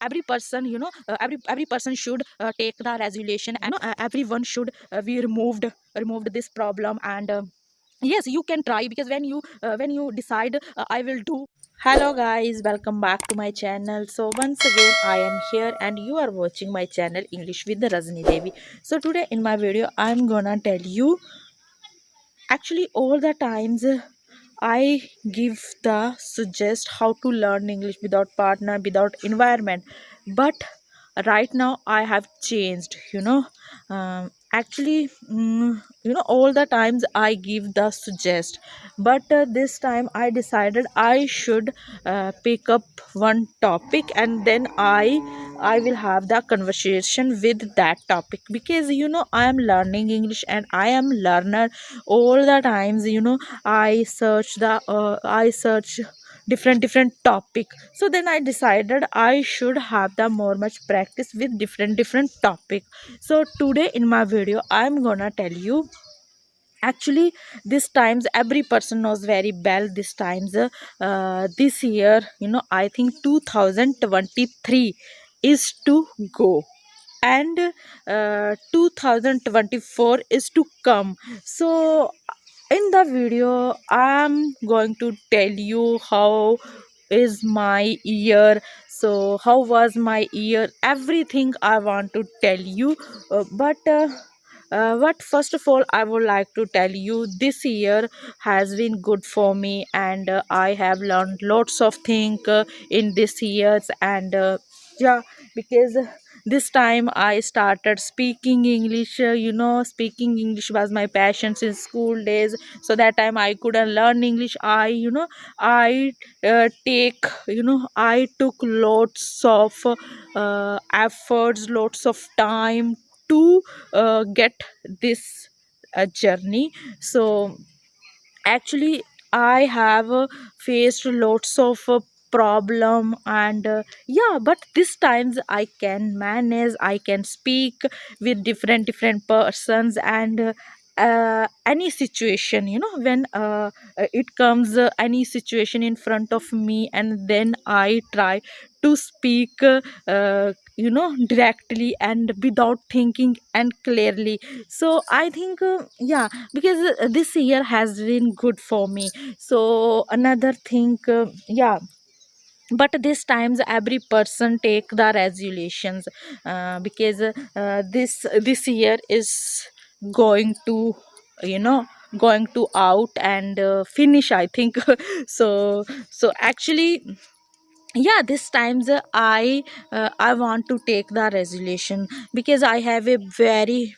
every person, every person should take the resolution, and everyone should be removed this problem. And yes, you can try, because when you decide, I will do. Hello guys, welcome back to my channel. So once again I am here and you are watching my channel English with the Rajni Devi. So today in my video I'm gonna tell you, actually all the times I give the suggest how to learn English without partner, without environment. But right now I have changed, actually, all the times I give the suggest, but this time I decided I should pick up one topic, and then I will have the conversation with that topic, because I am learning English and I am learner all the times. I search different topic. So then I decided I should have the more much practice with different topic. So today in my video I'm gonna tell you, actually this times every person knows very well. This times this year, I think 2023 is to go, and 2024 is to come. So in the video I'm going to tell you how is my year, so how was my year, everything I want to tell you. But first of all I would like to tell you, this year has been good for me, and I have learned lots of things in this years. And yeah, because this time I started speaking English. Speaking English was my passion since school days. So that time I couldn't learn English. I take I took lots of efforts, lots of time to get this journey. So actually I have faced lots of problem, and yeah, but this times I can manage, I can speak with different persons. And any situation, when it comes any situation in front of me, and then I try to speak directly and without thinking and clearly. So I think yeah, because this year has been good for me. So another thing, yeah, but this times every person take the resolutions, because this year is going to, you know going to out and finish, I think. So actually, yeah, this times I want to take the resolution, because I have a very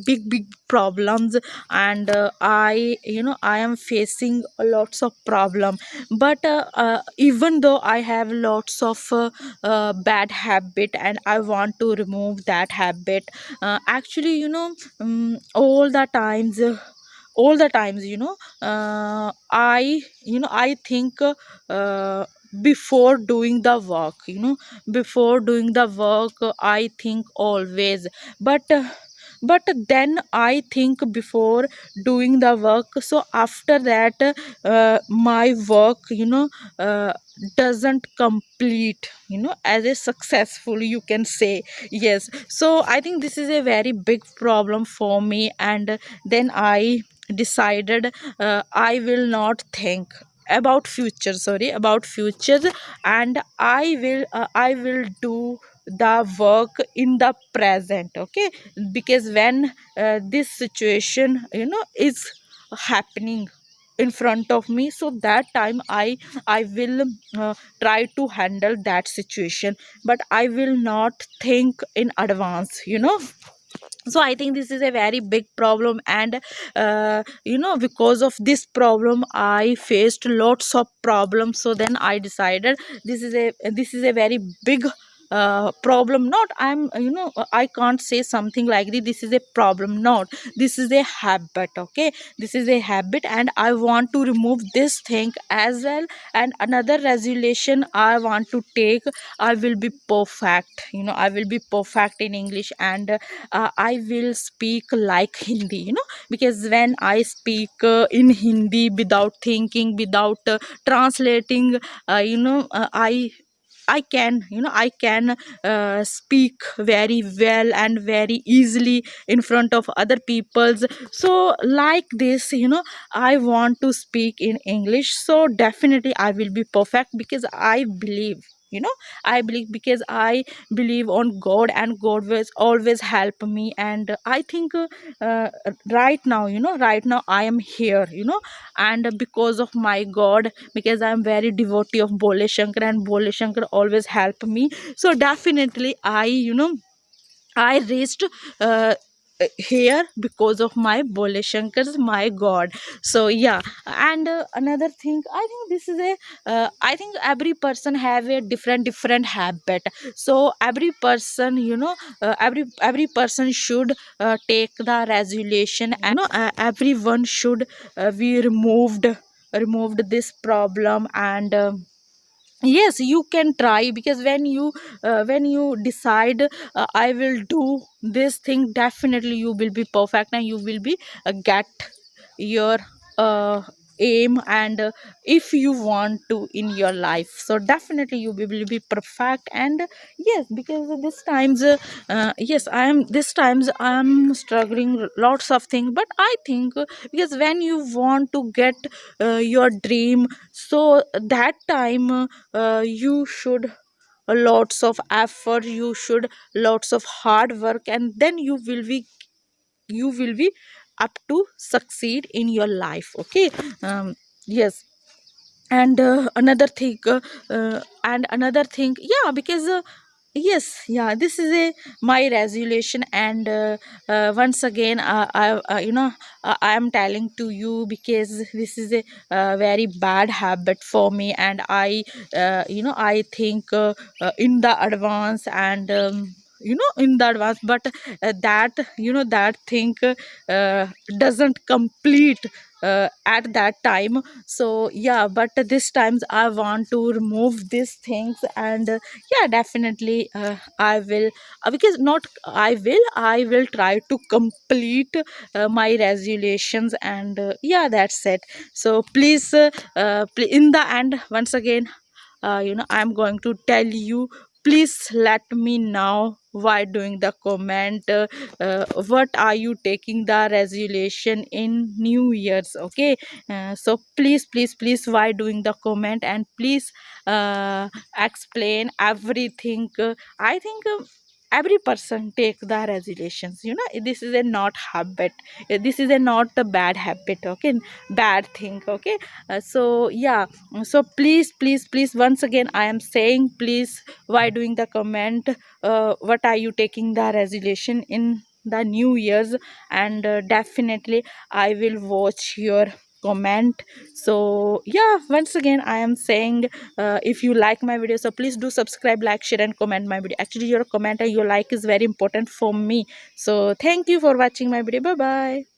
big problems. And I am facing lots of problem. But even though I have lots of bad habit, and I want to remove that habit, actually, all the times, I think, uh, before doing the work, before doing the work, I think always. But uh, but then I think before doing the work, so after that my work, uh, doesn't complete, as a successful, you can say. Yes, so I think this is a very big problem for me. And then I decided, I will not think about future, sorry, about futures, and I will do the work in the present. Okay, because when this situation, is happening in front of me, so that time I will try to handle that situation, but I will not think in advance. So I think this is a very big problem. And because of this problem I faced lots of problems. So then I decided, this is a very big problem. Not, I can't say something like this is a problem, not, this is a habit. Okay, this is a habit, and I want to remove this thing as well. And another resolution I want to take, I will be perfect, I will be perfect in English. And I will speak like Hindi, because when I speak in Hindi without thinking, without translating, I I can, I can speak very well and very easily in front of other people's. So like this, I want to speak in English, so definitely I will be perfect, because I believe, you know I believe, because I believe on God, and God will always help me. And I think uh, right now, right now I am here, and because of my God, because I am very devotee of Bole Shankar, and Bole Shankar always help me. So definitely I reached uh, here because of my Bole Shankar's, my God. So yeah, and another thing, I think this is a, I think every person have a different habit. So every person, every person should take the resolution, and everyone should be removed this problem. And yes, you can try, because when you decide, I will do this thing, definitely you will be perfect, and you will be get your uh, aim, and if you want to in your life, so definitely you will be perfect. And yes, because this times, yes, I am, this times I am struggling lots of things, but I think, because when you want to get your dream, so that time, you should lots of effort, you should lots of hard work, and then you will be up to succeed in your life. Okay. Yes. And another thing, yeah, because yes, yeah, this is a my resolution. And once again, I am telling to you, because this is a very bad habit for me, and I think in the advance, and in the advance, but that, that thing doesn't complete at that time. So yeah, but this times I want to remove these things. And yeah, definitely I will, because not I will try to complete my resolutions. And yeah, that's it. So please, in the end, once again, I'm going to tell you, please let me know why doing the comment, what are you taking the resolution in new year's. Okay. So please, why doing the comment, and please explain everything. I think every person take the resolutions, this is a not habit. This is a not a bad habit. Okay. Bad thing. Okay. So yeah, so please, once again I am saying, please, why doing the comment, what are you taking the resolution in the new year's. And definitely I will watch your comment. So yeah, once again I am saying, if you like my video, so please do subscribe, like, share, and comment my video. Actually, your comment and your like is very important for me. So thank you for watching my video. Bye bye.